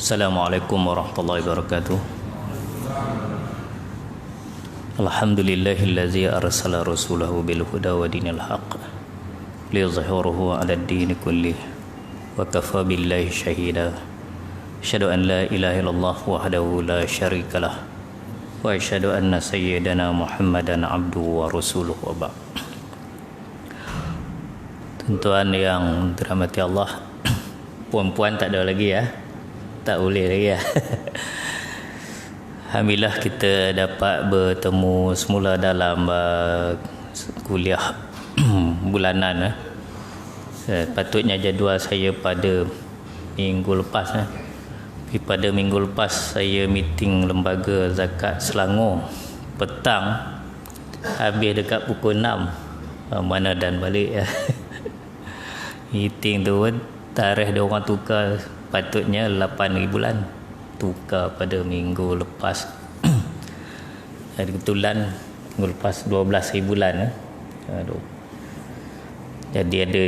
Assalamualaikum warahmatullahi wabarakatuh. Alhamdulillahillazi arsala rasulahu bil huda wa dinil haqq liyuzhirahu 'ala ad-din kullih wa kafa billahi shahida. Asyhadu an la ilaha illallah wahdahu la syarikalah wa asyhadu anna sayyidana Muhammadan abduhu wa rasuluhu wa ba'd. Tuan-tuan yang dirahmati Allah, puan-puan tak ada lagi ya. Tak boleh lagi ya. Alhamdulillah kita dapat bertemu semula dalam kuliah bulanan. Patutnya jadual saya pada minggu lepas. Tapi pada minggu lepas saya meeting lembaga zakat Selangor petang, habis dekat pukul 6. Mana dan balik ya. Meeting tu pun tarikh dia orang tukar, patutnya 8 bulan, tukar pada minggu lepas. Kebetulan minggu lepas 12 bulan. Jadi ada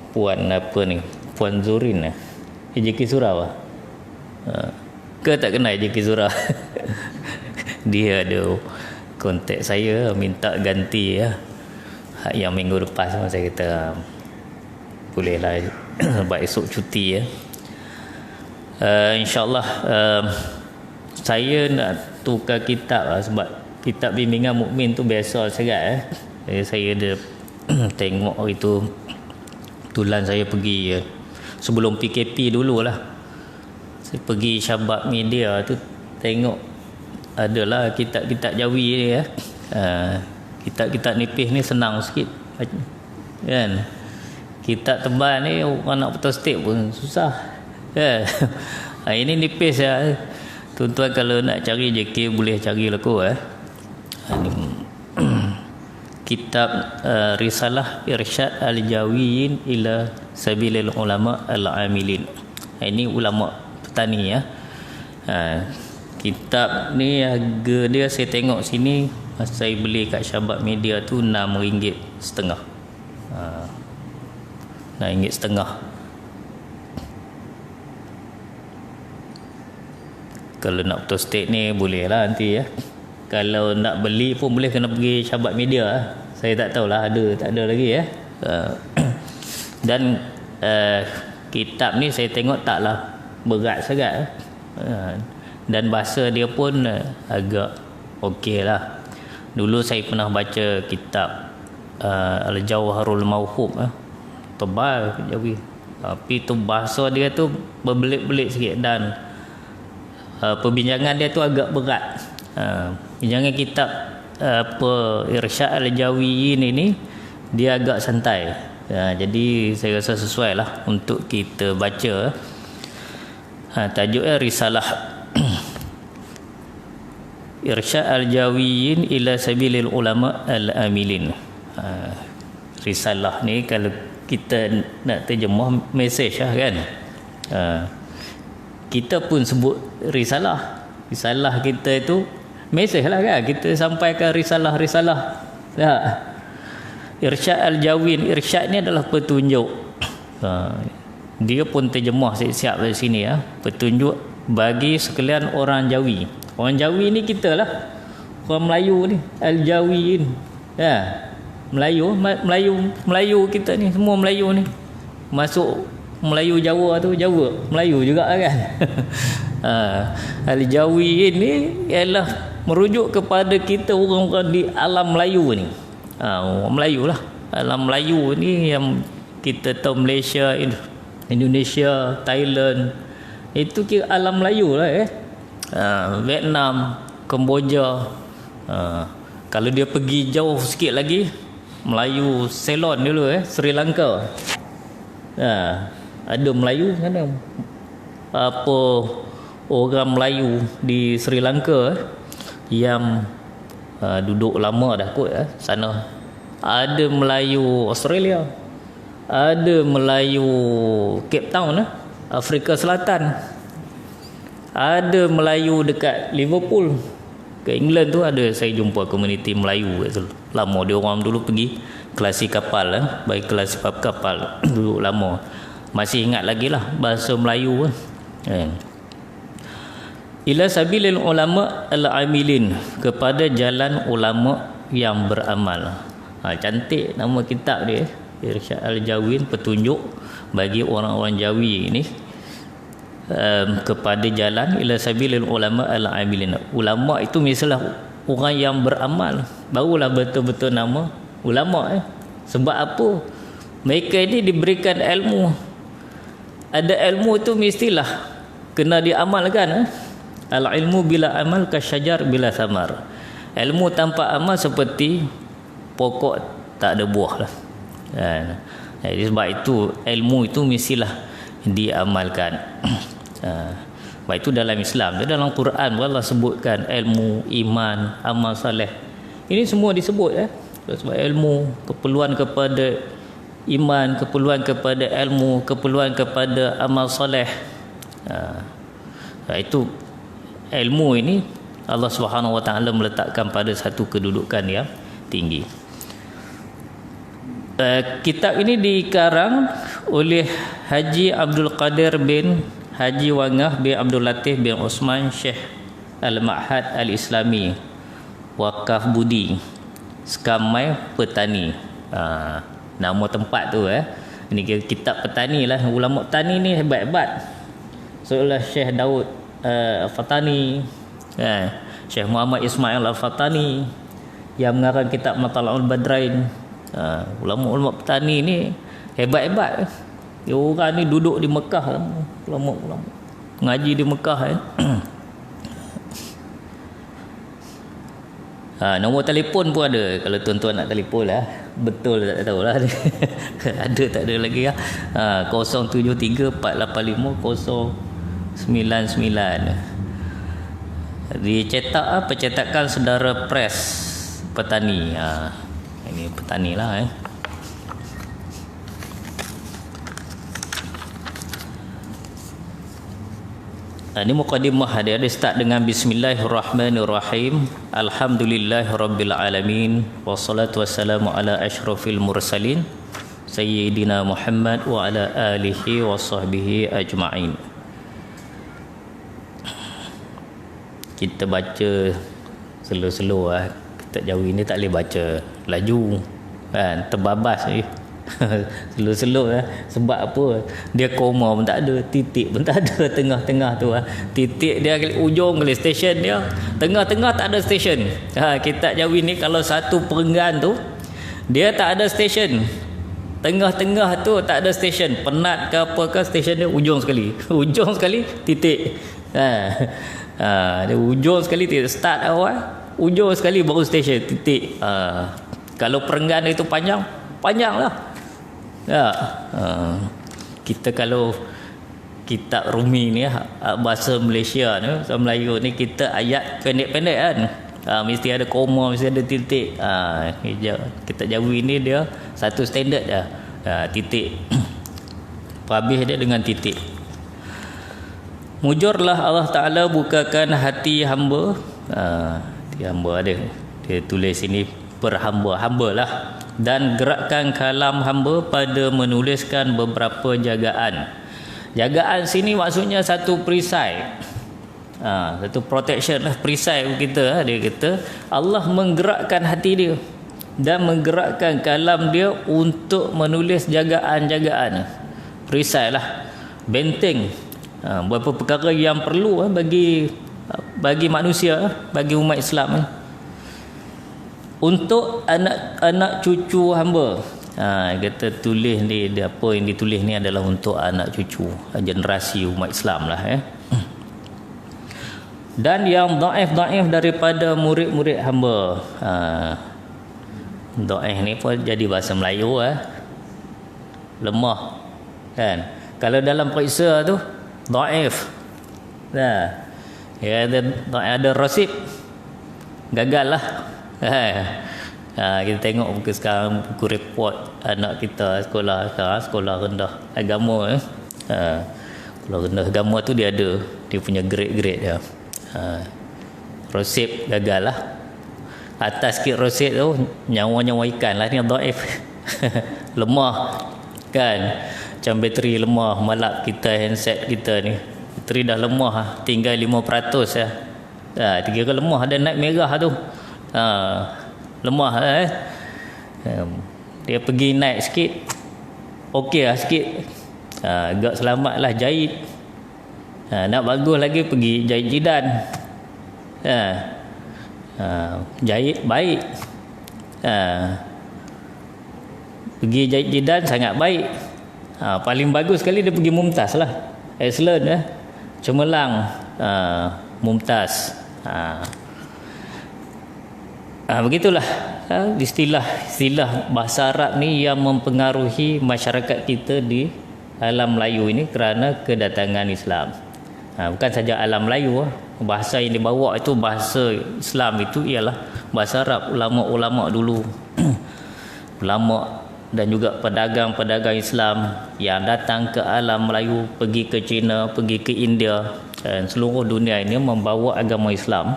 puan apa ni, Puan Zurin JK Surau ke tak kenal JK Surau? Dia ada kontak saya minta ganti ya. Yang minggu lepas saya kata bolehlah sebab esok cuti ya. InsyaAllah saya nak tukar kitab sebab kitab bimbingan mukmin tu biasa sangat saya ada tengok itu tulan saya pergi sebelum PKP dululah, saya pergi Syabab Media tu tengok adalah kitab-kitab Jawi ni ya. Kitab-kitab nipis ni senang sikit kan. Kitab tebal ni orang nak betul step pun susah. Ini nipis ya. Tuan-tuan kalau nak cari JK boleh cari laku Ini kitab Risalah Irsyad Al-Jawiyin ila Sabilil Ulama Al-Amilin. Ini ulama petani ya. Kitab ni harga dia saya tengok sini saya beli kat Syabab Media tu RM6.5. RM6.5. Kalau nak betul state ni boleh lah nanti ya. Kalau nak beli pun boleh, kena pergi Syabab Media. Saya tak tahulah ada tak ada lagi ya. Dan kitab ni saya tengok taklah berat sangat. Dan bahasa dia pun agak okey lah. Dulu saya pernah baca kitab Al-Jawharul Mawhub tebal Jawi, tapi tu bahasa dia tu berbelit-belit sikit dan perbincangan dia tu agak berat. Bincangan kitab Irsyad Al-Jawiyin ini dia agak santai. Jadi saya rasa sesuai lah untuk kita baca. Tajuknya Risalah Irsyad Al-Jawiyin ila Sabilil Ulama Al-Amilin. Risalah ni kalau kita nak terjemah mesej lah kan. Kita pun sebut risalah. Risalah kita itu mesej lah kan. Kita sampaikan risalah-risalah. Irsyad Al-Jawin, irsyad ni adalah petunjuk. Dia pun terjemah siap-siap dari sini ya. Petunjuk bagi sekalian orang Jawi. Orang Jawi ni kita lah. Orang Melayu ni, Al-Jawiin. Ya. Melayu kita ni semua Melayu ni. Masuk Melayu Jawa tu Jawa, Melayu juga kan. Al-Jawiin ni ialah merujuk kepada kita orang-orang di alam Melayu ni. Orang Melayu lah. Alam Melayu ni yang kita tahu Malaysia, Indonesia, Thailand. Itu kira alam Melayu lah Vietnam, Kemboja. Kalau dia pergi jauh sikit lagi, Melayu Ceylon dulu Sri Lanka. Ada Melayu sana. Apa orang Melayu di Sri Lanka yang duduk lama dah kot sana. Ada Melayu Australia. Ada Melayu Cape Town Afrika Selatan. Ada Melayu dekat Liverpool. Ke England tu ada saya jumpa komuniti Melayu lama. Dia orang dulu pergi kelasi kapal baik kelasi kapal dulu lama. Masih ingat lagi lah bahasa Melayu kan. ila sabilil ulama al-amilin, kepada jalan ulama yang beramal. Cantik nama kitab dia, Irsyad al-Jawin, petunjuk bagi orang-orang Jawi ini, kepada jalan ila sabilil ulama al-amilin. Ulama itu misalnya orang yang beramal, barulah betul-betul nama ulama. Sebab apa? Mereka ini diberikan ilmu. Ada ilmu itu mestilah kena diamalkan. Al-ilmu bila amal kasyajar bila samar. Ilmu tanpa amal seperti pokok tak ada buah lah. Jadi sebab itu ilmu itu mestilah diamalkan. Sebab itu dalam Islam, dalam Quran Allah sebutkan ilmu, iman, amal soleh. Ini semua disebut sebab ilmu, keperluan kepada iman, keperluan kepada ilmu, keperluan kepada amal soleh. Itu ilmu ini Allah Subhanahu Wa Taala meletakkan pada satu kedudukan yang tinggi. Kitab ini dikarang oleh Haji Abdul Qadir bin Haji Wangah bin Abdul Latif bin Osman Syekh Al-Ma'had Al-Islami Wakaf Budi Sekamai Petani. Nama tempat tu ini kitab petani lah. Ulama petani ni hebat-hebat. Seolah Syekh Daud Fatani, Syekh Muhammad Ismail Al-Fatani yang mengarang kitab Matala'ul Badrain. Ulama-ulama petani ni hebat-hebat. Orang ni duduk di Mekah, ulama-ulama ngaji di Mekah. Nombor telefon pun ada kalau tuan-tuan nak telefon lah. Betul tak tahu lah. Ada tak ada lagi 073 485 099. Dicetak percetakan Saudara Pres Petani. Ini petani lah. Ini mukadimah dia start dengan bismillahirrahmanirrahim. Alhamdulillahirabbil alamin wassalatu wassalamu ala asyrafil mursalin sayyidina Muhammad wa ala alihi wasahbihi ajma'in. Kita baca slow-slow Kitab Jawi ni tak boleh baca laju terbabas slow-slow Sebab apa? Dia koma pun tak ada, titik pun tak ada tengah-tengah tu titik dia kali ujung kali stesen dia, tengah-tengah tak ada stesen. Kitab Jawi ni kalau satu perenggan tu dia tak ada stesen, tengah-tengah tu tak ada stesen, penat ke apa ke, stesen dia ujung sekali ujung sekali titik. Dia ujung sekali titik, start awal ujung sekali baru stesen titik. Kalau perenggan itu panjang lah. Kita kalau kitab Rumi ni bahasa Malaysia ni, bahasa Melayu ni, kita ayat pendek-pendek kan. Mesti ada koma, mesti ada titik. Kitab Jawi ni dia satu standard dah. Titik. Habis dia dengan titik. Mujurlah Allah Ta'ala bukakan hati hamba. Hati hamba ada. Dia tulis sini hamba lah. Dan gerakkan kalam hamba pada menuliskan beberapa jagaan. Jagaan sini maksudnya satu perisai. Satu protection lah, perisai kita. Dia kata Allah menggerakkan hati dia dan menggerakkan kalam dia untuk menulis jagaan-jagaan. Perisai lah, benteng. Beberapa perkara yang perlu bagi manusia, bagi umat Islam untuk anak-anak cucu hamba. Kata tulis ni, apa yang ditulis ni adalah untuk anak cucu generasi umat Islam lah. Dan yang dhaif daripada murid-murid hamba. Dhaif ni pun jadi bahasa Melayu lemah kan. Kalau dalam periksa tu dhaif. Ya ada rasib, gagal lah. Kita tengok muka sekarang, buku report anak kita sekolah sekarang, sekolah rendah agama sekolah rendah agama tu dia ada dia punya grade-grade dia. Rasib gagal lah. Atas sikit rasib tu nyawa-nyawa ikan lah, ni dhaif. Lemah kan, macam bateri lemah, malap kita handset kita ni bateri dah lemah, tinggal 5% ya. Kira lemah, ada naik merah tu. Lemah dia pergi naik sikit, okey lah sikit, agak selamat lah jahit. Nak bagus lagi pergi jahit jidan, jahit baik. Pergi jahit jidan sangat baik. Paling bagus sekali dia pergi mumtaz lah, excellent cemerlang, mumtaz. Begitulah istilah bahasa Arab ni yang mempengaruhi masyarakat kita di alam Melayu ini kerana kedatangan Islam. Bukan saja alam Melayu, bahasa yang dibawa itu bahasa Islam, itu ialah bahasa Arab. Ulama-ulama dulu ulama dan juga pedagang-pedagang Islam yang datang ke alam Melayu, pergi ke China, pergi ke India dan seluruh dunia ini membawa agama Islam,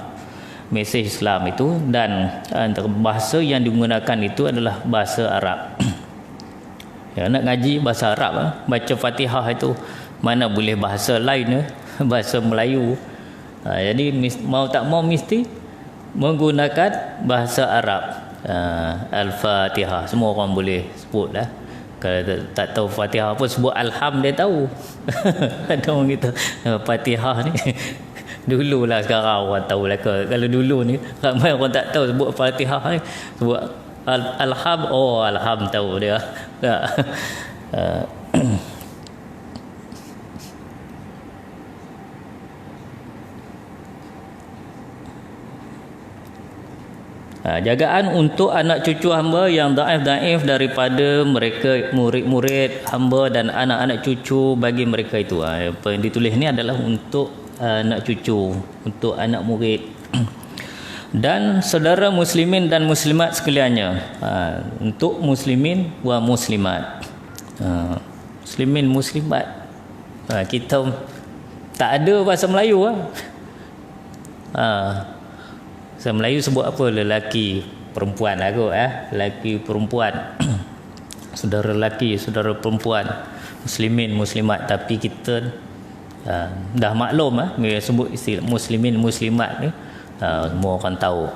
mesej Islam itu, dan antara bahasa yang digunakan itu adalah bahasa Arab. Nak ngaji bahasa Arab, baca Fatihah itu mana boleh bahasa lain, bahasa Melayu. Jadi mau tak mau mesti menggunakan bahasa Arab. Al-Fatihah semua orang boleh sebut lah. Kalau tak tahu Fatihah pun sebut Alham dia tahu. Ada orang kata Fatihah ni dululah, sekarang orang tahu lah. Kalau dulu ni ramai orang tak tahu sebut Fatihah ni, sebut Alham. Alham tahu dia. Jagaan untuk anak cucu hamba yang daif-daif daripada mereka, murid-murid hamba dan anak-anak cucu bagi mereka itu. Apa yang ditulis ni adalah untuk anak cucu, untuk anak murid dan saudara muslimin dan muslimat sekaliannya. Untuk muslimin wa muslimat, muslimin muslimat. Kita tak ada bahasa Melayu. Bahasa Melayu sebut apa? Lelaki perempuan lah kot, lelaki perempuan. Saudara lelaki, saudara perempuan, muslimin muslimat. Tapi kita dah maklum sebut istilah muslimin muslimat ni, semua orang tahu.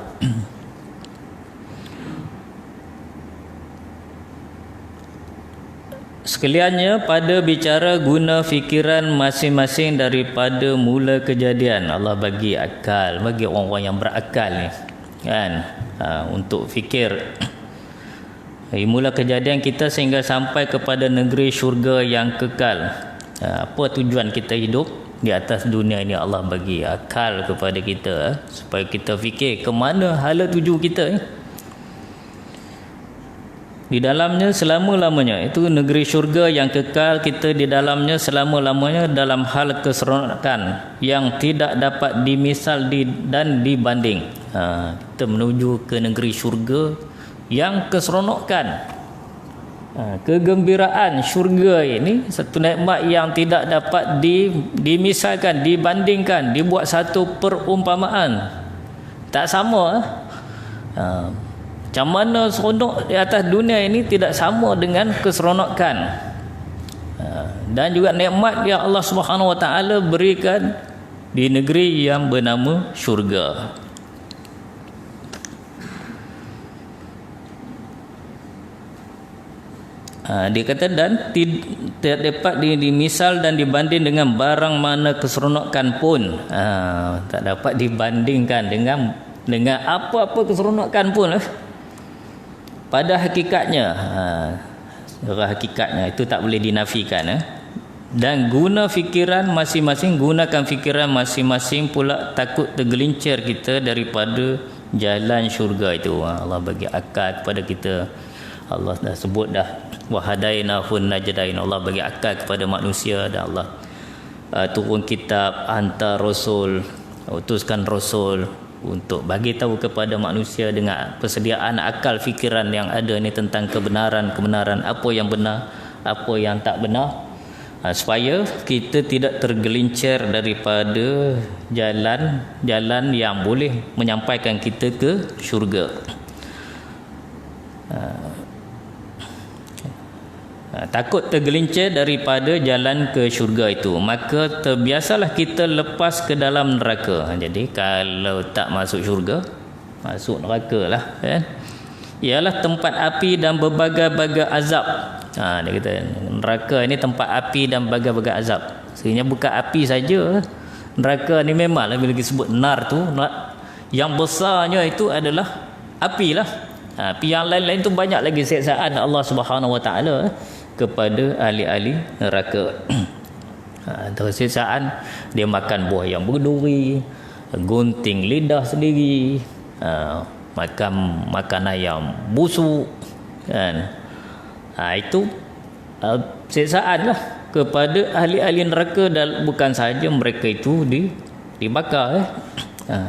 Sekaliannya pada bicara guna fikiran masing-masing daripada mula kejadian. Allah bagi akal, bagi orang-orang yang berakal ni kan, untuk fikir dari mula kejadian kita sehingga sampai kepada negeri syurga yang kekal. Apa tujuan kita hidup di atas dunia ini? Allah bagi akal kepada kita supaya kita fikir ke mana hala tuju kita di dalamnya selama-lamanya. Itu negeri syurga yang kekal, kita di dalamnya selama-lamanya dalam hal keseronokan yang tidak dapat dimisal dan dibanding. Kita menuju ke negeri syurga yang keseronokan, kegembiraan syurga ini satu nikmat yang tidak dapat dimisalkan, dibandingkan, dibuat satu perumpamaan. Tak sama. Macam mana seronok di atas dunia ini tidak sama dengan keseronokan dan juga nikmat yang Allah Subhanahu Wa Taala berikan di negeri yang bernama syurga. Dia kata dan tidak dapat dimisal dan dibanding dengan barang mana keseronokan pun. Tak dapat dibandingkan dengan apa-apa keseronokan pun. Pada hakikatnya, hakikatnya itu tak boleh dinafikan. Dan guna fikiran masing-masing, gunakan fikiran masing-masing pula takut tergelincir kita daripada jalan syurga itu. Allah bagi akal kepada kita. Allah dah sebut dah, wahadainahun najdain. Allah bagi akal kepada manusia dan Allah turun kitab, hantar rasul, utuskan rasul untuk bagi tahu kepada manusia dengan persediaan akal fikiran yang ada ni tentang kebenaran, apa yang benar, apa yang tak benar, supaya kita tidak tergelincir daripada jalan yang boleh menyampaikan kita ke syurga. takut tergelincir daripada jalan ke syurga itu, maka terbiasalah kita lepas ke dalam neraka. Jadi kalau tak masuk syurga, masuk neraka lah, kan? Ialah tempat api dan berbagai-bagai azab. Dia kata neraka ini tempat api dan berbagai-bagai azab. Sebenarnya bukan api saja. Neraka ni memanglah bila disebut nar tu, yang besarnya itu adalah api lah. Api yang lain-lain tu banyak lagi siksaan Allah Subhanahu Wa Taala kepada ahli-ahli neraka. Terus siksaan dia makan buah yang berduri, gunting lidah sendiri, makan makanan yang busuk, kan? Itu siksaan lah kepada ahli-ahli neraka, dan bukan sahaja mereka itu dibakar,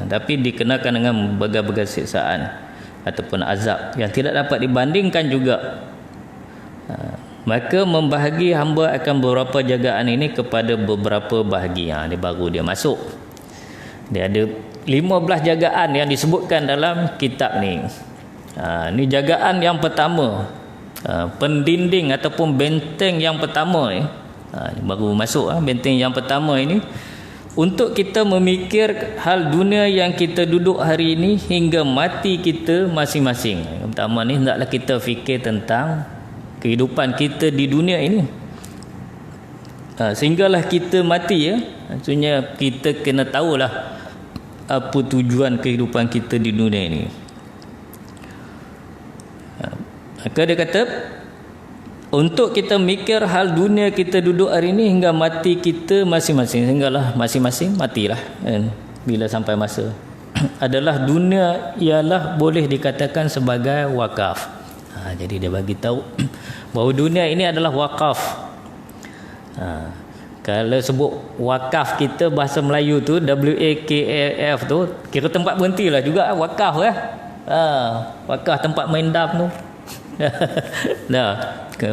tapi dikenakan dengan berbagai-bagai siksaan ataupun azab yang tidak dapat dibandingkan juga. Maka membahagi hamba akan beberapa jagaan ini kepada beberapa bahagi. Dia baru dia masuk. Dia ada 15 jagaan yang disebutkan dalam kitab ni. Ni jagaan yang pertama, pendinding ataupun benteng yang pertama ni. Baru masuk benteng yang pertama ini, untuk kita memikir hal dunia yang kita duduk hari ini hingga mati kita masing-masing. Yang pertama ni, hendaklah kita fikir tentang kehidupan kita di dunia ini, sehinggalah kita mati, ya. Maksudnya kita kena tahulah apa tujuan kehidupan kita di dunia ini. Maka dia kata, untuk kita mikir hal dunia kita duduk hari ini hingga mati kita masing-masing, sehinggalah masing-masing matilah, kan? Bila sampai masa adalah dunia ialah boleh dikatakan sebagai wakaf. Jadi dia bagi tahu bahawa dunia ini adalah wakaf. Kalau sebut wakaf kita bahasa Melayu tu, WAKAF tu, kira tempat berhentilah juga, wakaf ya. Wakaf tempat main dam tu.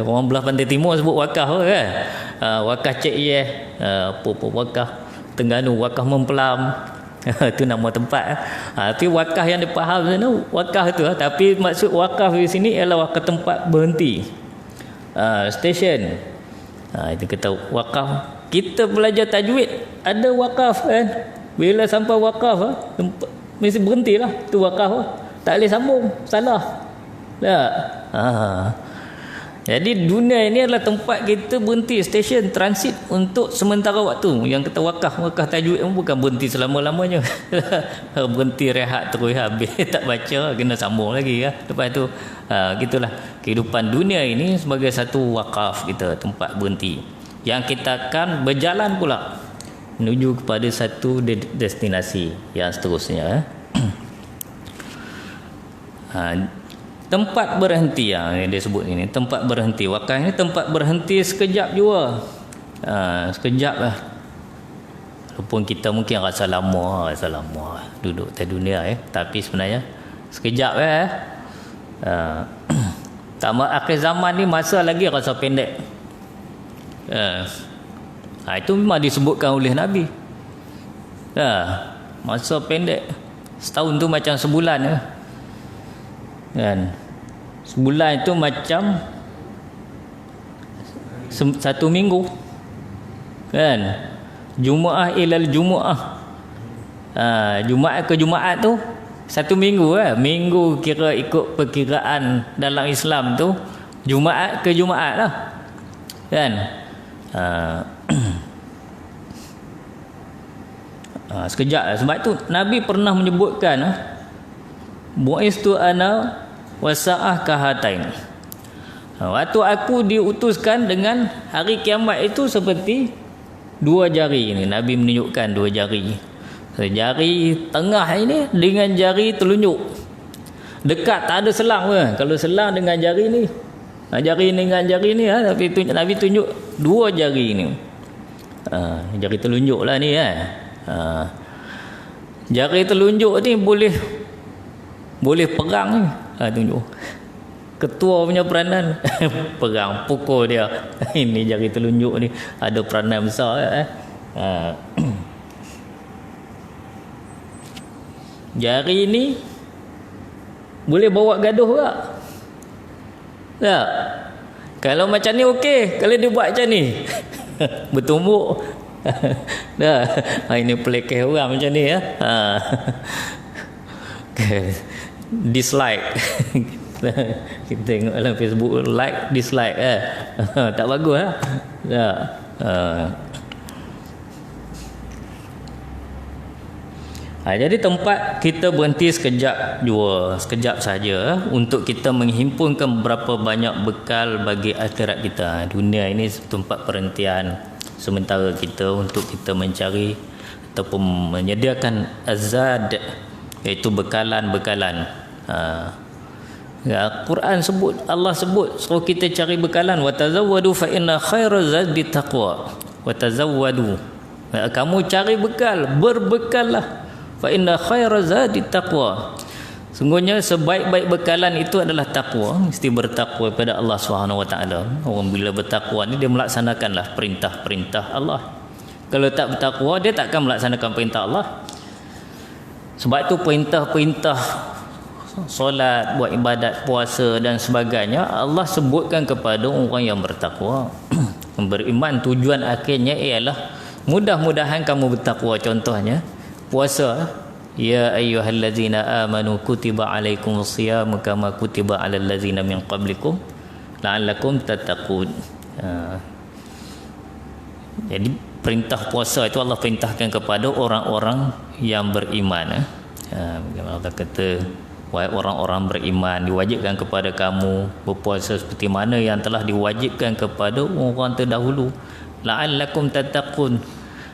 Orang belah pantai timur sebut wakaf kan. Wakaf Cik Ye, apa wakaf Terengganu, wakaf Mempelam. Itu nama tempat. Tapi wakaf yang dipaham sana wakaf tu, tapi maksud wakaf di sini ialah wakaf tempat berhenti, stesen. Itu kata wakaf. Kita belajar tajwid ada wakaf, kan? Bila sampai wakaf mesti berhentilah, tu wakaf. Tak boleh sambung, salah. Tak. Jadi dunia ini adalah tempat kita berhenti, stesen transit untuk sementara waktu. Yang kita wakaf tajwid bukan berhenti selama-lamanya. Berhenti rehat terus habis tak baca, kena sambung lagi ya. Lepas tu gitulah kehidupan dunia ini sebagai satu wakaf kita, tempat berhenti. Yang kita akan berjalan pula menuju kepada satu destinasi yang seterusnya. Tempat berhenti yang dia sebut ini, tempat berhenti. Wakaf ini tempat berhenti sekejap juga. Sekejap lah. Walaupun kita mungkin rasa lama duduk di dunia, tapi sebenarnya sekejap Tamat akhir zaman ni masa lagi rasa pendek. Itu memang disebutkan oleh Nabi. Masa pendek. Setahun tu macam sebulan kan. Sebulan itu macam satu minggu, kan. Jumaah ilal Jumaah, Jumaat ke Jumaat tu satu minggu. Minggu kira ikut perkiraan dalam Islam tu Jumaat ke Jumaat lah, kan. Sekejap lah. Sebab tu Nabi pernah menyebutkan bu'istu ana wasa'ah kahatain. Waktu aku diutuskan dengan hari kiamat itu seperti dua jari ini. Nabi menunjukkan dua jari. Jari tengah ini dengan jari telunjuk. Dekat, tak ada selang pun. Kalau selang dengan jari ni, jari ni dengan jari ni, tapi Nabi tunjuk dua jari ini. Jari telunjuk lah ni jari telunjuk ni boleh perang ni. Tunjuk ketua punya peranan perang, pukul dia. Ini jari telunjuk ni ada peranan besar. Jari ni boleh bawa gaduh tak? Tak. Kalau macam ni okey, kalau dia buat macam ni bertumbuk. Dah. Ini pelekeh orang macam ni ya. Dislike. Kita tengok dalam Facebook, like, dislike tak bagus lah. Tak. Jadi tempat kita berhenti sekejap jua, sekejap saja untuk kita menghimpunkan berapa banyak bekal bagi akhirat kita. Dunia ini tempat perhentian sementara kita untuk kita mencari ataupun menyediakan azad, iaitu bekalan-bekalan. Quran sebut, Allah sebut suruh kita cari bekalan, wa tazawwadu fa inna khairaz zadi taqwa. Wa tazawwadu, kamu cari bekal, berbekallah. Fa inna khairaz zadi taqwa. Sungguhnya sebaik-baik bekalan itu adalah takwa. Mesti bertakwa kepada Allah Subhanahu Wa Taala. Orang bila bertakwa ni dia melaksanakanlah perintah-perintah Allah. Kalau tak bertakwa dia takkan melaksanakan perintah Allah. Sebab itu perintah-perintah solat, buat ibadat, puasa dan sebagainya Allah sebutkan kepada orang yang bertakwa. Beriman tujuan akhirnya ialah mudah-mudahan kamu bertakwa. Contohnya puasa, ya ayyuhallazina amanu kutiba alaikumus siyamu kama kutiba alal ladzina min qablikum la'allakum tattaqun. Jadi perintah puasa itu Allah perintahkan kepada orang-orang yang beriman. Bagaimana Allah kata, wahai orang-orang beriman, diwajibkan kepada kamu berpuasa seperti mana yang telah diwajibkan kepada orang terdahulu, la'allakum tattaqun.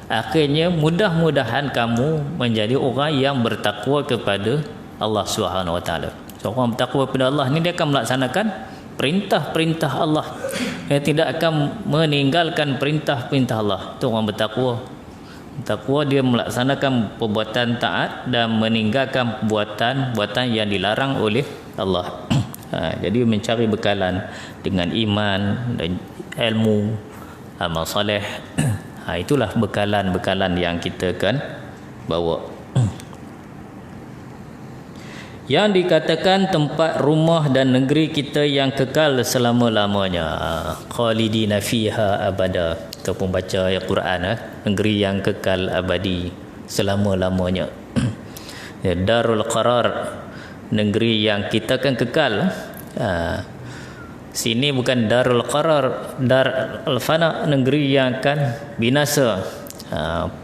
Akhirnya mudah-mudahan kamu menjadi orang yang bertakwa kepada Allah Subhanahu Wa Taala. Seorang bertakwa kepada Allah ni dia akan melaksanakan perintah-perintah Allah. Dia tidak akan meninggalkan perintah-perintah Allah. Itu orang bertakwa. Takwa dia melaksanakan perbuatan taat dan meninggalkan perbuatan yang dilarang oleh Allah. Jadi mencari bekalan dengan iman dan ilmu, amal soleh. Itulah bekalan-bekalan yang kita akan bawa. Yang dikatakan tempat rumah dan negeri kita yang kekal selama-lamanya, khalidina fiha abada. Ataupun baca ayat Quran, negeri yang kekal abadi selama-lamanya. Darul qarar, negeri yang kita akan kekal. Sini bukan darul qarar, dar al-fana, negeri yang akan binasa.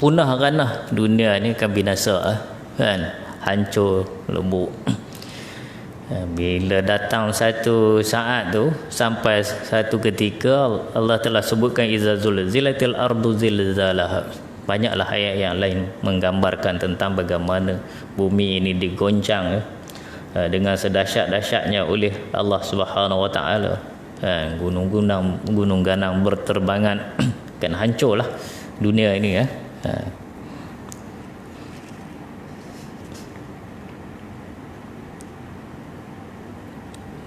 Punah ranah dunia ni akan binasa, kan, hancur lebur. Bila datang satu saat tu, sampai satu ketika Allah telah sebutkan iza zulzilatil ardu zilzalaha. Banyaklah ayat yang lain menggambarkan tentang bagaimana bumi ini digoncang dengan sedahsyat-dahsyatnya oleh Allah Subhanahu Wa Taala. Gunung ganang berterbangan, kan hancurlah dunia ini ya.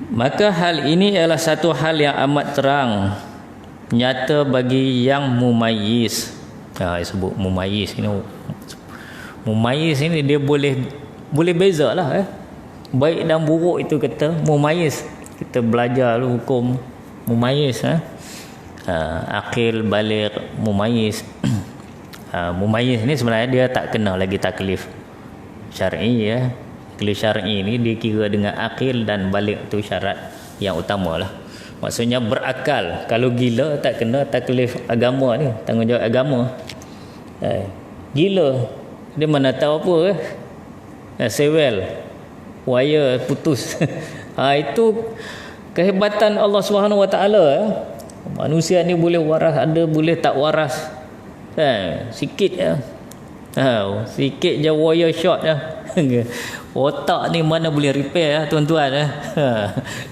Maka hal ini adalah satu hal yang amat terang, nyata bagi yang mumayyiz. Sebut mumayyiz ini. Mumayyiz ini dia boleh bezalah baik dan buruk itu kata mumayyiz. Kita belajar hukum mumayyiz, akil, baligh, mumayyiz. Mumayyiz ni sebenarnya dia tak kena lagi taklif syar'i ya. Taklif syar'i ni dikira dengan akil dan baligh, tu syarat yang utamalah. Maksudnya berakal. Kalau gila tak kena taklif agama ni, tanggungjawab agama. Gila dia mana tahu apa sewel wire putus. Itu kehebatan Allah Subhanahu Wa Taala. Manusia ni boleh waras, ada boleh tak waras. Sikit je. Sikit je wire short je. Otak ni mana boleh repair tuan-tuan.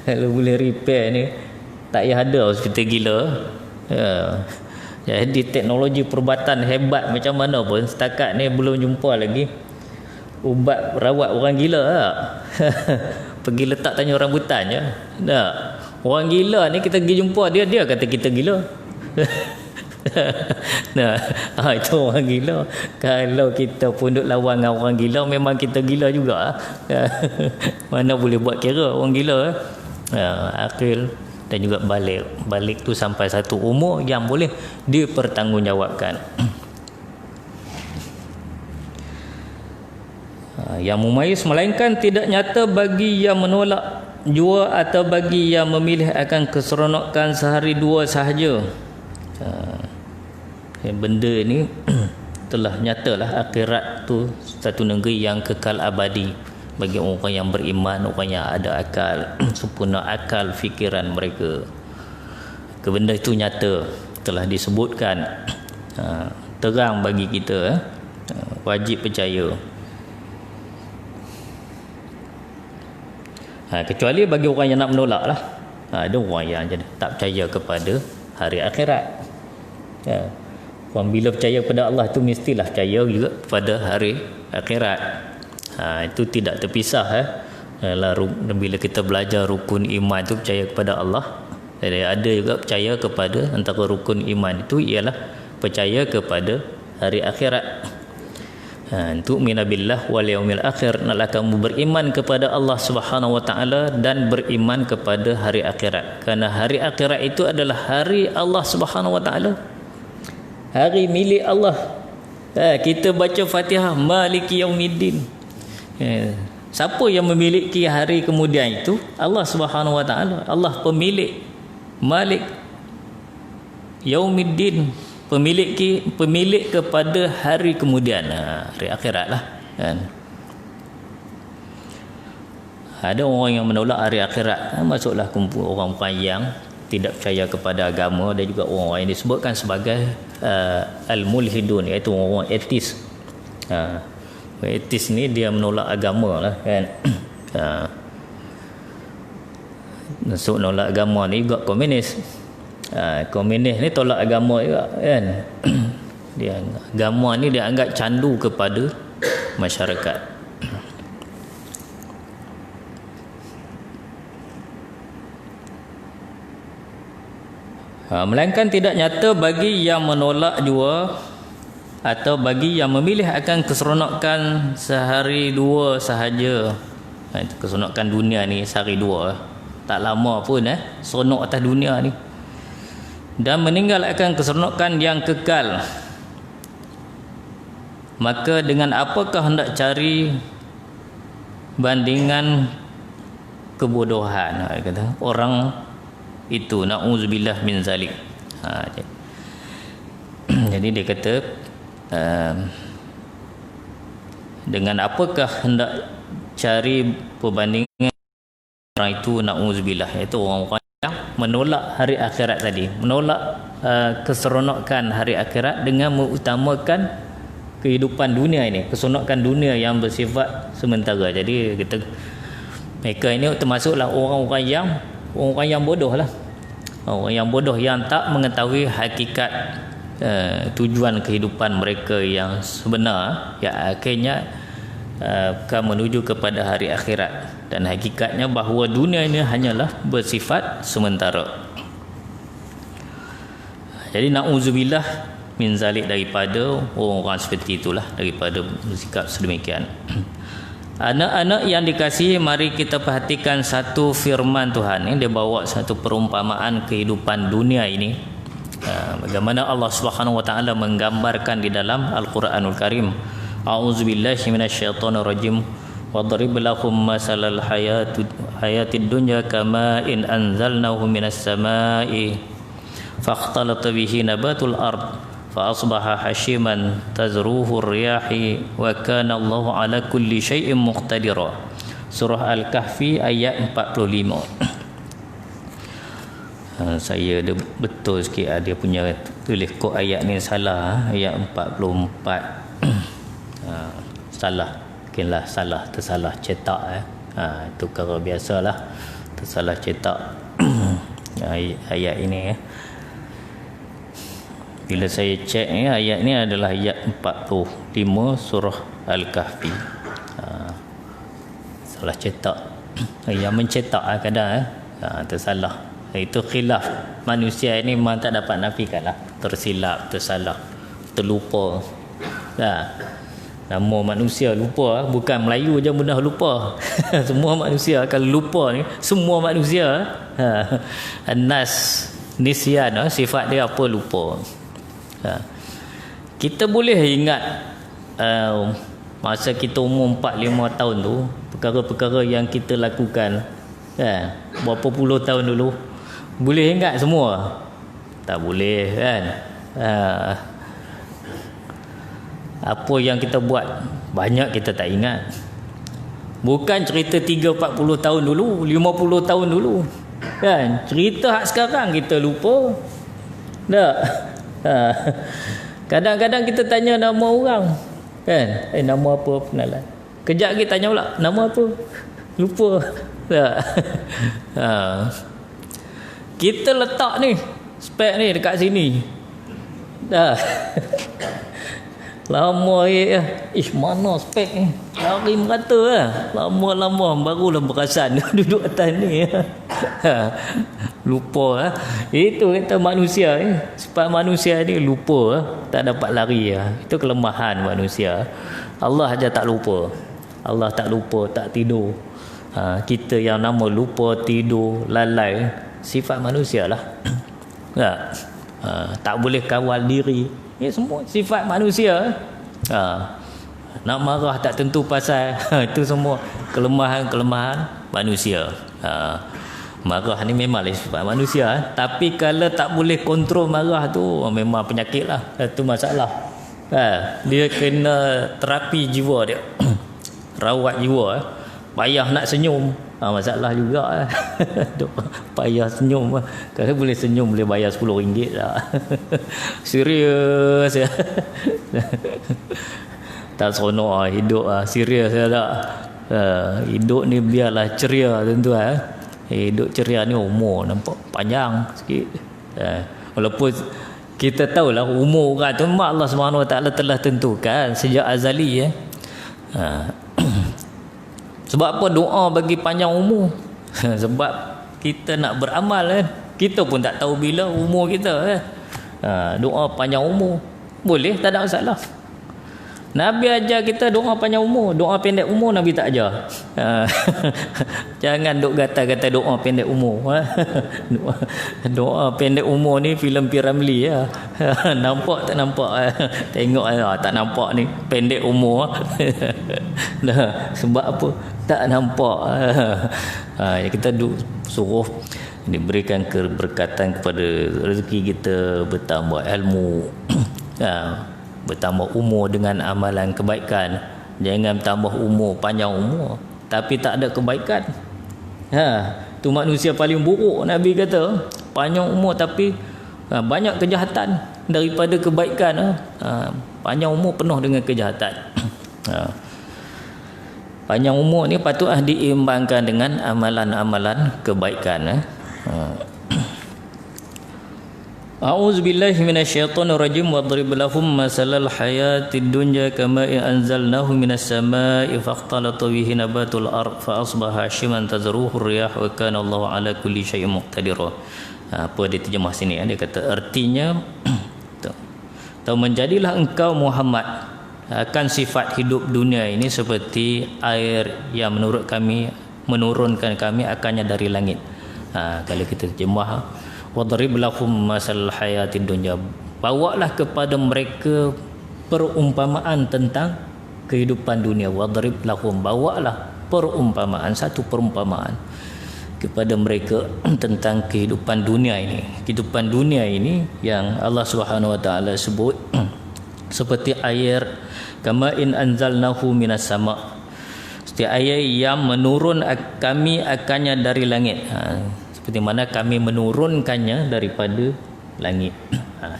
Kalau boleh repair ni tak payah ada hospital gila. Jadi teknologi perubatan hebat macam mana pun setakat ni belum jumpa lagi ubat rawat orang gila. Pergi letak tanya rambutan je. Tak. Orang gila ni kita pergi jumpa dia kata kita gila. Itu orang gila. Kalau kita pun duk lawan dengan orang gila, memang kita gila juga. Mana boleh buat kira orang gila. Akil, dan juga balik tu sampai satu umur yang boleh dipertanggungjawabkan. Yang mumayyiz melainkan tidak nyata bagi yang menolak jua atau bagi yang memilih akan keseronokan sehari dua sahaja. Benda ni telah nyatalah akhirat tu satu negeri yang kekal abadi bagi orang yang beriman, orang yang ada akal, sempurna akal fikiran mereka. Benda itu nyata, telah disebutkan, terang bagi kita, wajib percaya. Kecuali bagi orang yang nak menolak lah. Ada orang yang tak percaya kepada hari akhirat. Orang bila percaya kepada Allah tu mestilah percaya juga kepada hari akhirat. Itu tidak terpisah. Bila kita belajar rukun iman tu percaya kepada Allah. Jadi ada juga percaya kepada antara rukun iman itu ialah percaya kepada hari akhirat. Tu'mina billah wal yaumil akhir, naklah kamu beriman kepada Allah Subhanahu wa taala dan beriman kepada hari akhirat. Kerana hari akhirat itu adalah hari Allah Subhanahu wa taala. Hari milik Allah. Kita baca Fatihah Maliki Yaumiddin. Siapa yang memiliki hari kemudian itu? Allah Subhanahu wa taala. Allah pemilik, Malik Yaumiddin, pemilik kepada hari kemudian, hari akhirat lah kan. Ada orang yang menolak hari akhirat, masuklah kumpul orang-orang yang tidak percaya kepada agama, dan juga orang-orang yang disebutkan sebagai al-mulhidun, iaitu orang-orang etis. Etis ni dia menolak agama lah kan. Masuk nolak agama ni juga komunis. Komunis ni tolak agama juga kan. Dia agama ni dia anggap candu kepada masyarakat. Melainkan tidak nyata bagi yang menolak jua atau bagi yang memilih akan keseronokan sehari dua sahaja. Keseronokan dunia ni sehari dua, tak lama pun seronok atas dunia ni, dan meninggal akan keseronokan yang kekal. Maka dengan apakah hendak cari bandingan kebodohan? Kata orang itu, na'udzubillah min zalik. Jadi dia kata dengan apakah hendak cari perbandingan orang itu, na'udzubillah, iaitu orang-orang yang menolak hari akhirat tadi, menolak keseronokan hari akhirat dengan mengutamakan kehidupan dunia ini, keseronokan dunia yang bersifat sementara. Jadi kita, mereka ini termasuklah orang-orang yang bodoh lah, orang yang bodoh yang tak mengetahui hakikat tujuan kehidupan mereka yang sebenar, yang akhirnya akan menuju kepada hari akhirat, dan hakikatnya bahawa dunia ini hanyalah bersifat sementara. Jadi na'udzubillah min zalik, daripada orang-orang seperti itulah, daripada bersikap sedemikian. Anak-anak yang dikasihi, mari kita perhatikan satu firman Tuhan ini. Dia bawa satu perumpamaan kehidupan dunia ini, bagaimana Allah Subhanahu wa taala menggambarkan di dalam Al-Quranul Karim. A'udzubillahi minasyaitonirrajim. Wadrib lahum masalal hayatid dunya kama in anzalnahu minas samai fakhtalata bihi nabatul ard fa asbaha hashiman tazruhu ar-riyahi wa kana Allahu ala kulli syai'in muqtadira. Surah Al-Kahfi ayat 45. Saya ada betul sikit, dia punya tulis kod ayat ni salah, ayat 44. Salah, mungkinlah salah, tersalah cetak. Itu perkara biasalah, tersalah cetak ayat ini. Bila saya cek ni, ayat ni adalah ayat 45 surah Al-Kahfi. Salah cetak. Yang mencetak kadang tersalah. Itu khilaf. Manusia ini memang tak dapat nafikan lah. Tersilap, tersalah, terlupa. Nama manusia lupa, bukan Melayu je mudah lupa. Semua manusia akan lupa ni. Semua manusia An-nas nisyan, sifat dia apa? Lupa. Kita boleh ingat masa kita umur 4-5 tahun tu, perkara-perkara yang kita lakukan berapa puluh tahun dulu, boleh ingat semua? Tak boleh kan. Apa yang kita buat banyak kita tak ingat. Bukan cerita 30-40 tahun dulu, 50 tahun dulu kan. Cerita hak sekarang kita lupa. Tak. Kadang-kadang kita tanya nama orang kan, nama apa, kenalan. Kejap lagi tanya pula nama apa, lupa. Tak. Kita letak ni spek ni dekat sini dah. Lama mana spek ni, lari merata lah. Lama-lama barulah perasan duduk atas ni. Lupa itu kata manusia ni. Sifat manusia ni lupa, tak dapat lari. Itu kelemahan manusia. Allah aja tak lupa. Allah tak lupa, tak tidur. Kita yang nama lupa, tidur, lalai, sifat manusia lah. Tak boleh kawal diri. Ini semua sifat manusia. Nak marah tak tentu pasal. Itu semua kelemahan manusia. Marah ni memanglah sifat manusia. Tapi kalau tak boleh kontrol marah tu, memang penyakit lah. Itu masalah. Dia kena terapi jiwa dia. Rawat jiwa. Payah nak senyum, masalah juga. Payah senyum. Kalau boleh senyum boleh bayar RM10 lah. Serius ya. Tak seronok hidup serius ya tak. Hidup ni biarlah ceria tuan-tuan. Hidup ceria ni umur nampak panjang sikit. Walaupun kita tahulah umur orang tu memang Allah SWT telah tentukan sejak azali Sebab apa doa bagi panjang umur? Sebab kita nak beramal kan. Kita pun tak tahu bila umur kita doa panjang umur. Boleh, tak ada masalah. Nabi ajar kita doa panjang umur. Doa pendek umur Nabi tak ajar. Jangan duk kata-kata doa pendek umur. Doa pendek umur ni filem Piramli nampak tak nampak? Tengok tak nampak ni pendek umur. Sebab apa? Tak nampak. Kita suruh diberikan keberkatan kepada rezeki kita, bertambah ilmu, bertambah umur dengan amalan kebaikan. Jangan tambah umur, panjang umur tapi tak ada kebaikan. Tu manusia paling buruk. Nabi kata panjang umur tapi banyak kejahatan daripada kebaikan. Panjang umur penuh dengan kejahatan. Panjang umur ni patutlah diimbangkan dengan amalan-amalan kebaikan. A'udzubillahi minasyaitonirrajim wadrib lahum masalal hayatid dunya kama anzalnahu minas samaa'i faqtalata bihi nabatul ard fa asbaha hashiman tazruhu ar-riyah wa kana Allahu ala kulli syai'in muqtadira. Apa dia terjemah sini? Dia kata artinya menjadilah engkau Muhammad akan sifat hidup dunia ini seperti air yang menurunkan kami akannya dari langit. Kalau kita terjemah wadrib lahum masal hayatid dunya, bawalah kepada mereka perumpamaan tentang kehidupan dunia. Wadrib lahum, bawalah perumpamaan, satu perumpamaan kepada mereka tentang kehidupan dunia ini. Kehidupan dunia ini yang Allah Subhanahu wa taala sebut seperti air, kama in anzalnahu minas sama', seperti air yang menurun kami akannya dari langit. Seperti mana kami menurunkannya daripada langit.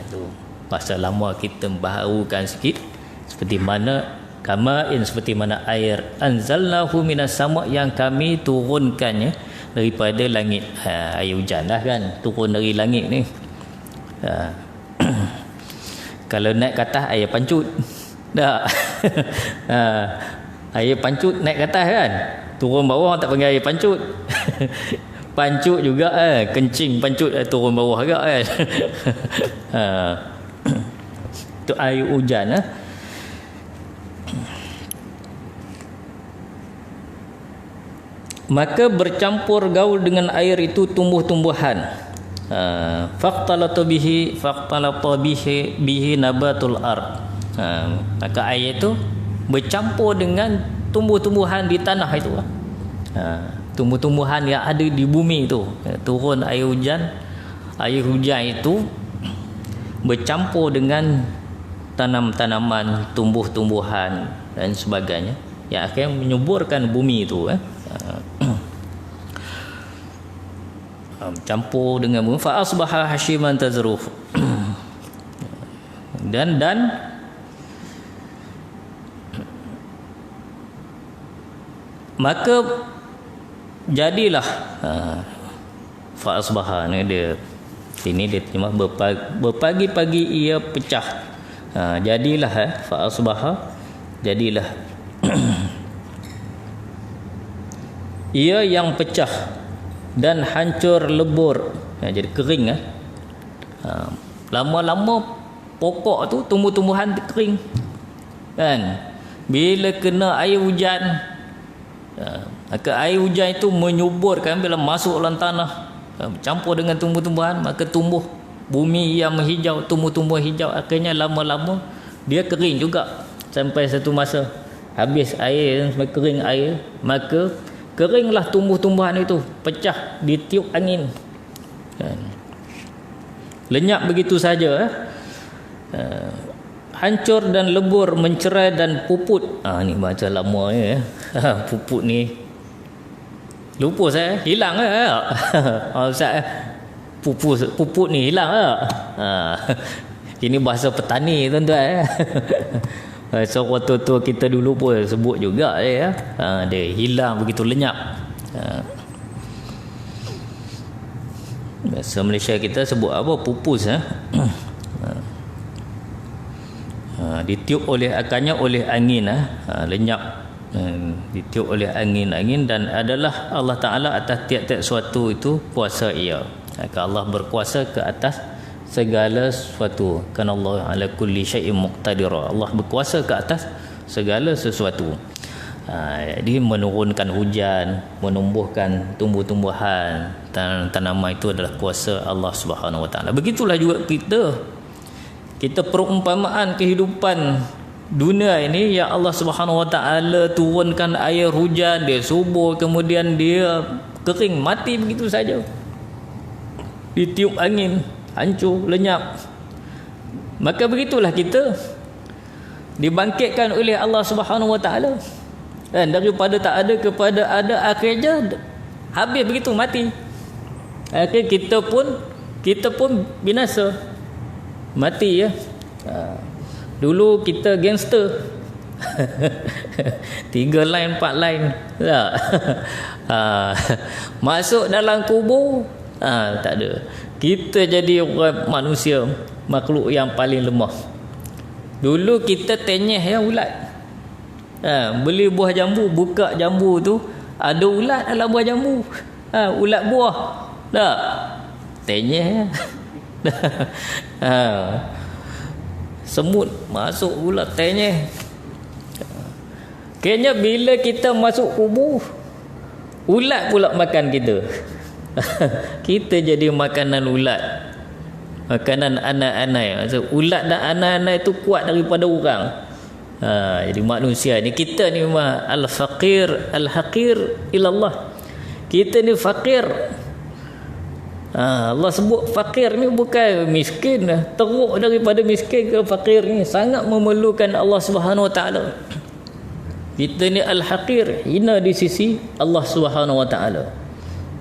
Itu bahasa lama kita baharukan sikit. Seperti mana kama in, seperti mana air, anzalnahu minas sama', yang kami turunkannya daripada langit. Air hujan lah kan, turun dari langit ni. Kalau naik ke atas air pancut tak. Air pancut naik ke atas kan, turun bawah tak panggil air pancut. Pancut juga kencing pancut turun bawah agak kan. Itu air hujan. maka bercampur gaul dengan air itu tumbuh-tumbuhan. Faqtalata bihi nabatul ard. Maka air itu bercampur dengan tumbuh-tumbuhan di tanah itu. Tumbuh-tumbuhan yang ada di bumi itu. Turun air hujan itu bercampur dengan tanam-tanaman, tumbuh-tumbuhan dan sebagainya yang akan menyuburkan bumi itu. Campur dengan bumi, fa asbaha hashiman tazruh. dan maka jadilah fa asbaha ni dia terjemah berpagi-pagi ia pecah. Jadilah fa asbaha, jadilah ia yang pecah dan hancur lebur, jadi kering. Lama-lama pokok tu, tumbuh-tumbuhan kering kan, bila kena air hujan, maka air hujan itu menyuburkan, bila masuk dalam tanah campur dengan tumbuh-tumbuhan, maka tumbuh bumi yang menghijau, tumbuh-tumbuhan hijau, akhirnya lama-lama dia kering juga. Sampai satu masa habis air, sampai kering air, maka keringlah tumbuh-tumbuhan itu, pecah, ditiup angin, lenyap begitu saja. Hancur dan lebur, mencerai dan puput. Ni baca lama ya. Puput ni lupa saya, hilang Ustaz, puput ni hilang ini bahasa petani tuan-tuan. So waktu tu kita dulu pun sebut juga dia hilang begitu lenyap. Bahasa Malaysia kita sebut apa, pupus. Ditiup oleh akannya oleh angin, lenyap, ditiup oleh angin dan adalah Allah Ta'ala atas tiap-tiap suatu itu kuasa ia. Maka Allah berkuasa ke atas segala sesuatu. Kan Allah ala kulli syai'in muqtadira. Allah berkuasa ke atas segala sesuatu. Jadi menurunkan hujan, menumbuhkan tumbuh-tumbuhan, tanaman, itu adalah kuasa Allah Subhanahu Wa Taala. Begitulah juga kita perumpamaan kehidupan dunia ini, yang Allah Subhanahu Wa Taala turunkan air hujan, dia subur, kemudian dia kering, mati begitu saja. Ditiup angin, hancur, lenyap. Maka begitulah kita dibangkitkan oleh Allah Subhanahu Wa Taala, dan daripada tak ada kepada ada, akhirnya habis begitu, mati. Akhirnya kita pun binasa, mati ya. Dulu kita gangster 3 line 4 line tak? Masuk dalam kubur tak ada. Kita jadi orang manusia, makhluk yang paling lemah. Dulu kita tenyeh ya ulat. Beli buah jambu, buka jambu tu ada ulat dalam buah jambu. Ulat buah tak? Tenyeh ya. Semut masuk ulat, tenyeh. Kayaknya bila kita masuk kubur, ulat pula makan kita. Kita jadi makanan ulat, makanan anak-anak. So, ulat dan anak-anak itu kuat daripada orang. Jadi manusia ni, kita ni memang al-faqir al-haqir ilallah. Kita ni fakir. Allah sebut fakir ni bukan miskin, teruk daripada miskin ke fakir ni, sangat memerlukan Allah Subhanahu Wa Taala. Kita ni al-haqir, hina di sisi Allah Subhanahu Wa Taala.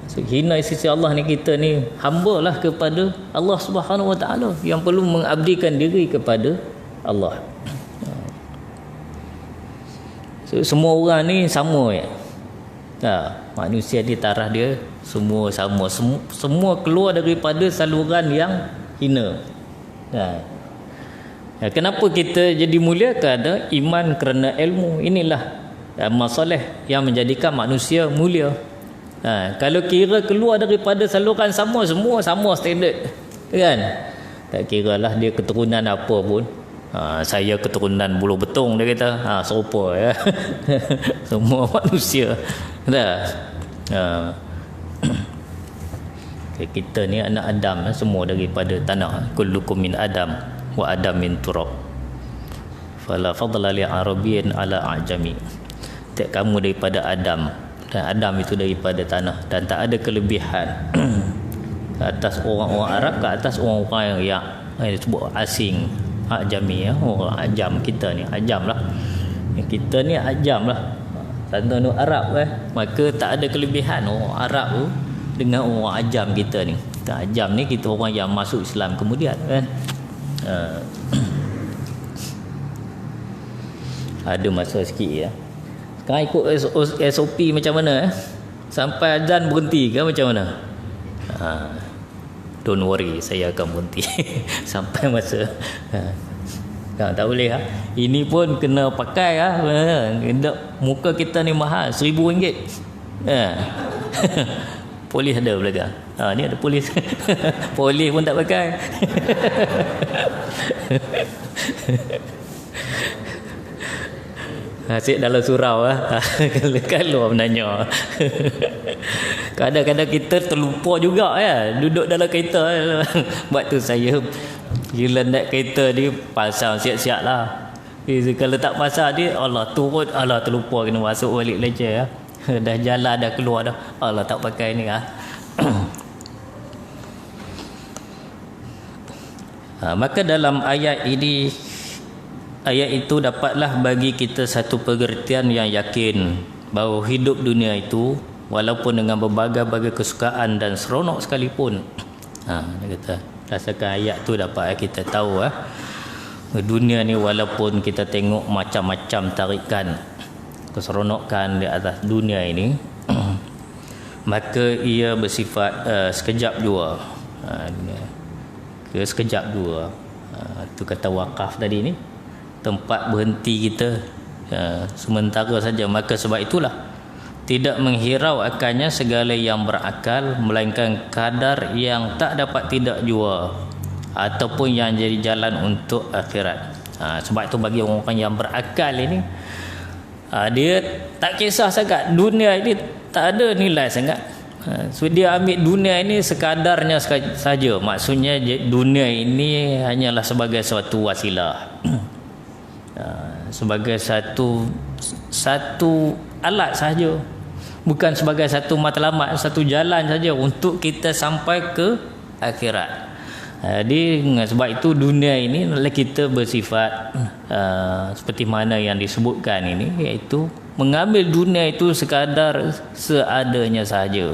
So, hina di sisi Allah ni, kita ni hamba-lah kepada Allah Subhanahu Wa Taala, yang perlu mengabdikan diri kepada Allah. So, semua orang ni sama ya. Manusia di taraf dia semua sama, semua keluar daripada saluran yang hina. Kenapa kita jadi mulia? Kerana iman, kerana ilmu. Inilah amal soleh yang menjadikan manusia mulia. Kalau kira keluar daripada saluran sama, semua sama standard kan, tak kira lah dia keturunan apa pun. Saya keturunan bulu betung, dia kata serupa ya. Semua manusia dah. uh, kita ni anak Adam, semua daripada tanah. Kullukum min Adam wa Adam min turab, fala fadla li arabiyyin ala ajami. Tak kamu daripada Adam, dan Adam itu daripada tanah, dan tak ada kelebihan ke atas orang-orang Arab ke atas orang-orang yang disebut asing, ajami, orang ajam. Kita ni ajam lah, kita ni ajam lah, tanah nu Arab maka tak ada kelebihan orang Arab tu dengan orang ajam kita ni. Kita ajam ni, kita orang yang masuk Islam kemudian kan. Ada masa sikit ya. Sekarang ikut SOP macam mana sampai azan berhenti ke macam mana? Don't worry, saya akan berhenti sampai masa. Tak boleh ini pun kena pakai muka kita ni mahal, RM1,000. Polis ada belakang. Ni ada polis. Polis pun tak pakai. Asyik dalam surau kalau menanya. Kadang-kadang kita terlupa juga duduk dalam kereta. Sebab tu saya bila naik kereta ni pasang siap-siap lah. Kalau tak pasang ni Allah turun, Allah terlupa kena masuk balik leceh dah jalan dah keluar dah, Allah tak pakai ni maka dalam ayat ini, ayat itu dapatlah bagi kita satu pengertian yang yakin bahawa hidup dunia itu walaupun dengan berbagai-bagai kesukaan dan seronok sekalipun, dia kata rasakan ayat tu dapat kita tahu dunia ni walaupun kita tengok macam-macam tarikan keseronokan di atas dunia ini maka ia bersifat sekejap jua, sekejap jua. Tu kata wakaf tadi ni, tempat berhenti kita sementara saja. Maka sebab itulah tidak menghirau akannya segala yang berakal, melainkan kadar yang tak dapat tidak jua ataupun yang jadi jalan untuk akhirat. Sebab itu bagi orang-orang yang berakal ini, dia tak kisah sangat dunia ini, tak ada nilai sangat. So dia ambil dunia ini sekadarnya saja. Maksudnya dunia ini hanyalah sebagai suatu wasilah, sebagai satu alat saja, bukan sebagai satu matlamat, satu jalan saja untuk kita sampai ke akhirat. Jadi sebab itu dunia ini kita bersifat seperti mana yang disebutkan ini, iaitu mengambil dunia itu sekadar seadanya saja.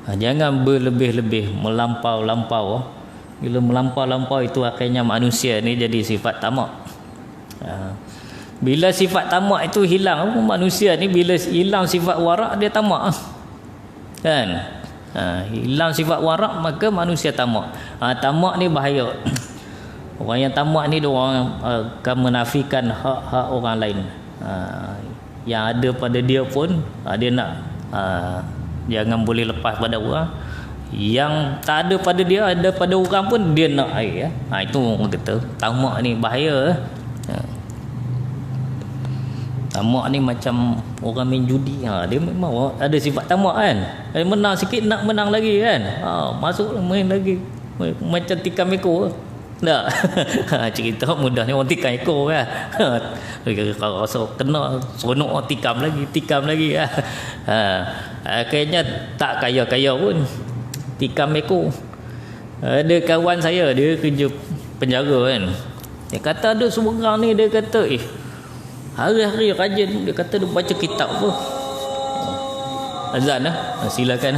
Jangan berlebih-lebih, melampau-lampau. Bila melampau-lampau itu akhirnya manusia ni jadi sifat tamak. Bila sifat tamak itu hilang, manusia ni bila hilang sifat warak dia tamak kan. Hilang sifat warak maka manusia tamak. Tamak ni bahaya. Orang yang tamak ni dia orang akan menafikan hak-hak orang lain. Yang ada pada dia pun dia nak jangan boleh lepas pada orang. Yang tak ada pada dia, ada pada orang pun dia nak air. Itu orang kata tamak ni bahaya. Tamak ni macam orang main judi. Dia memang ada sifat tamak kan. Dia menang sikit nak menang lagi kan. Masuk main lagi. Macam tikam ekor. Tak. Cerita mudah ni orang tikam ekor kan. Kalau rasa kena seronok tikam lagi kan. Akhirnya tak kaya-kaya pun. Tikam ekor. Ada kawan saya, dia kerja penjara kan. Dia kata ada seorang ni, dia kata hari-hari rajin, dia kata dia baca kitab apa. Azan silakan.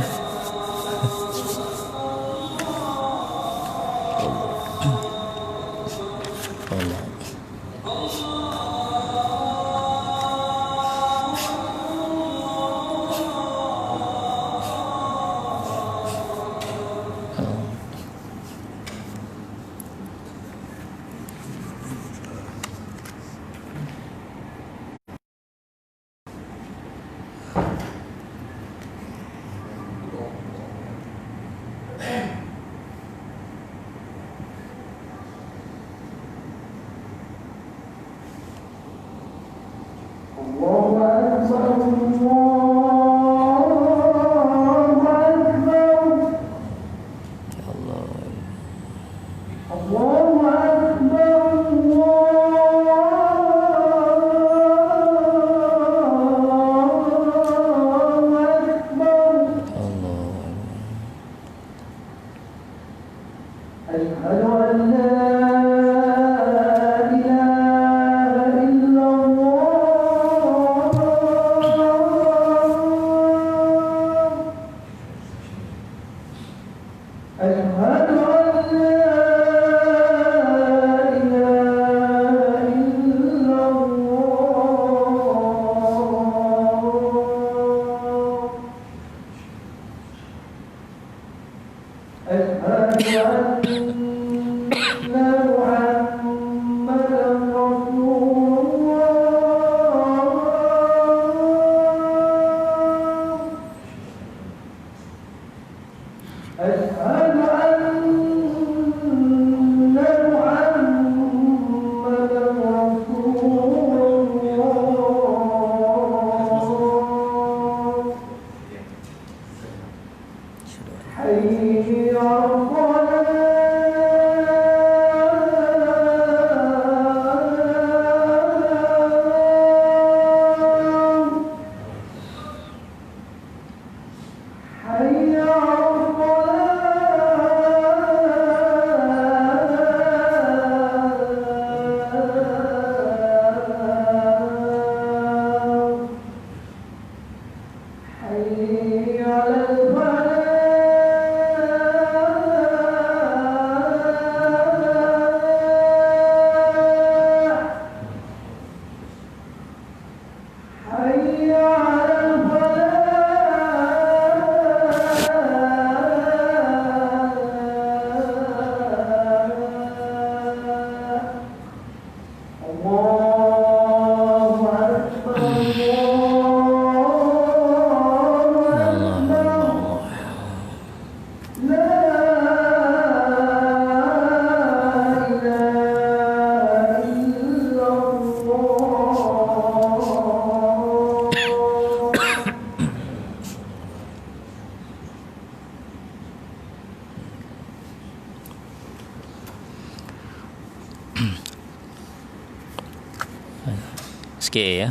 Sikit ya.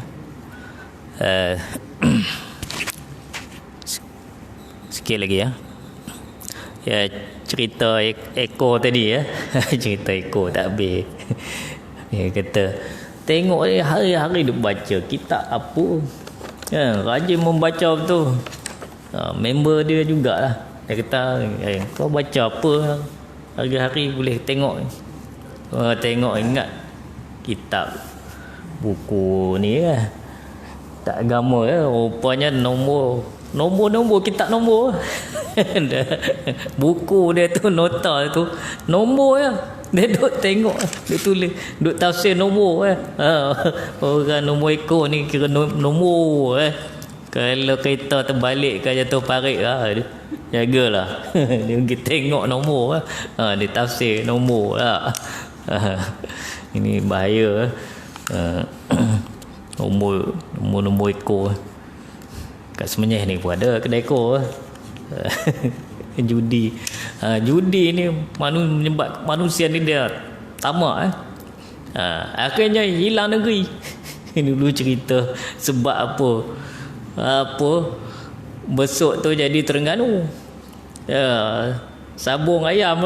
Sikit lagi ya. Ya, cerita ekor tadi ya. Cerita ekor tak habis. Dia kata, tengok dia hari-hari dia baca kitab apa. Ya, rajin membaca betul. Member dia jugalah. Dia kata, kau baca apa hari-hari boleh tengok. Tengok ingat kitab buku ni lah. Tak agama ya. Rupanya nombor kitab nombor. Buku dia tu, nota tu nombor ya. Dia duk tengok, dia tulis, duk tafsir nombor orang nombor ekor ni kira nombor Kalau kereta terbalik ke jatuh parit jagalah. Dia pergi tengok nombor dia tafsir nombor lah. Ini bahaya. Nombor ekor kat Semenyih ni pun ada kedai ekor. Judi ni menyebab manusia ni dia tamak akhirnya hilang negeri. Dulu cerita sebab apa besok tu jadi Terengganu, sabung ayam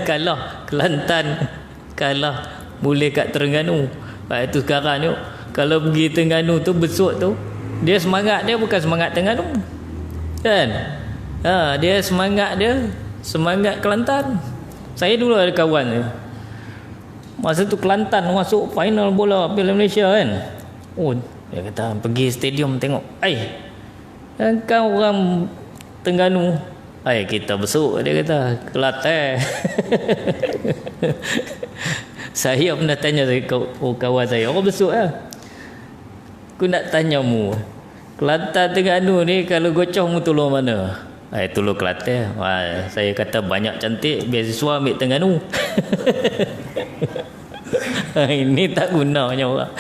kalah Kelantan, kalah boleh kat Terengganu. Lepas tu sekarang ni kalau pergi Terengganu tu besok tu, dia semangat dia bukan semangat Terengganu kan. Dia semangat Kelantan. Saya dulu ada kawan dia, masa tu Kelantan masuk final bola Piala Malaysia kan. Dia kata pergi stadium tengok, kan orang Terengganu, kita besok, dia kata Kelantan. Saya pernah tanya kawan saya, orang besok lah, aku nak tanya mu, Kelantan Terengganu ni kalau gocoh mu tolong mana? Tolong Kelantan. Saya kata banyak cantik, beasiswa ambil Terengganu. Ini tak gunanya orang.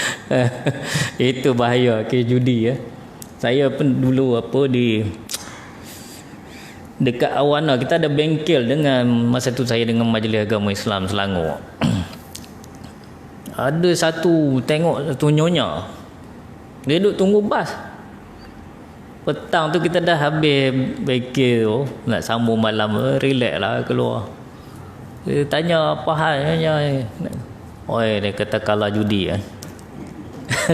Itu bahaya kes judi ya. Saya pun dulu di dekat Awana kita ada bengkel dengan, masa tu saya dengan Majlis Agama Islam Selangor. Ada satu nyonya, dia duduk tunggu bas. Petang tu kita dah habis bengkel tu, nak sambung malam, relax lah keluar. Dia tanya apa halnya. Dia kata kalah judi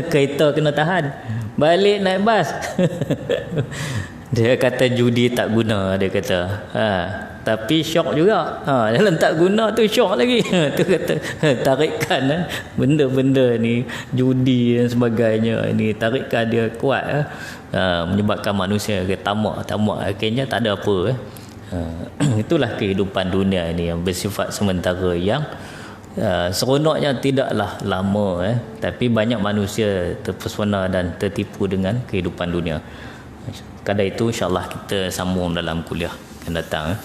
kereta kena tahan, balik naik bas. Dia kata judi tak guna, dia kata. Tapi syok juga. Dalam tak guna tu syok lagi. Tu kata tarikan benda-benda ni, judi dan sebagainya ni, tarikan dia kuat menyebabkan manusia tamak akhirnya tak ada apa. Itulah kehidupan dunia ini yang bersifat sementara, yang seronoknya tidaklah lama tapi banyak manusia terpesona dan tertipu dengan kehidupan dunia. Kadar itu insya-Allah kita sambung dalam kuliah akan datang.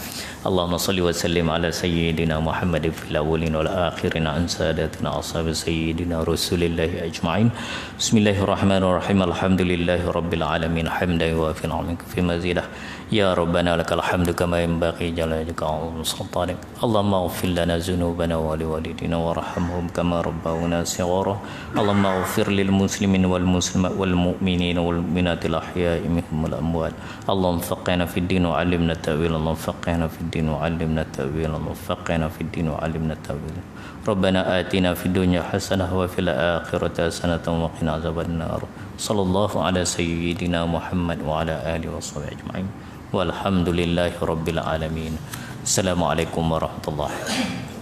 Allahumma salli wa sallim ala sayyidina Muhammad fil awwalin wal akhirin an sadatina ashabi sayyidina Rasulillahi ajma'in. Bismillahirrahmanirrahim. Alhamdulillahi rabbil alamin hamdan wa fi ni'amika fi mazidah. Ya Rabbana lakal hamdu kama yanbaghi jalalika wa sultanik. Allahumma ighfir lana dhunubana wa liwalidina warhamhum kama rabbawna shighara. Allahumma ighfir lil muslimin wal muslimat wal mu'minina wal mu'minati al ahya'i minhum wal amwat. Allahumma faqihna fid din wa 'allimna ta'wil. Allahumma faqihna fid din wa 'allimna ta'wil. Allahumma faqihna fid din wa 'allimna ta'wil. Rabbana atina fid dunya hasanah wa fil akhirati hasanah wa qina azabannar. Sallallahu ala sayyidina Muhammad wa ala alihi washabbihi ajma'in. Walhamdulillahi rabbil alamin. Assalamualaikum warahmatullahi wabarakatuh.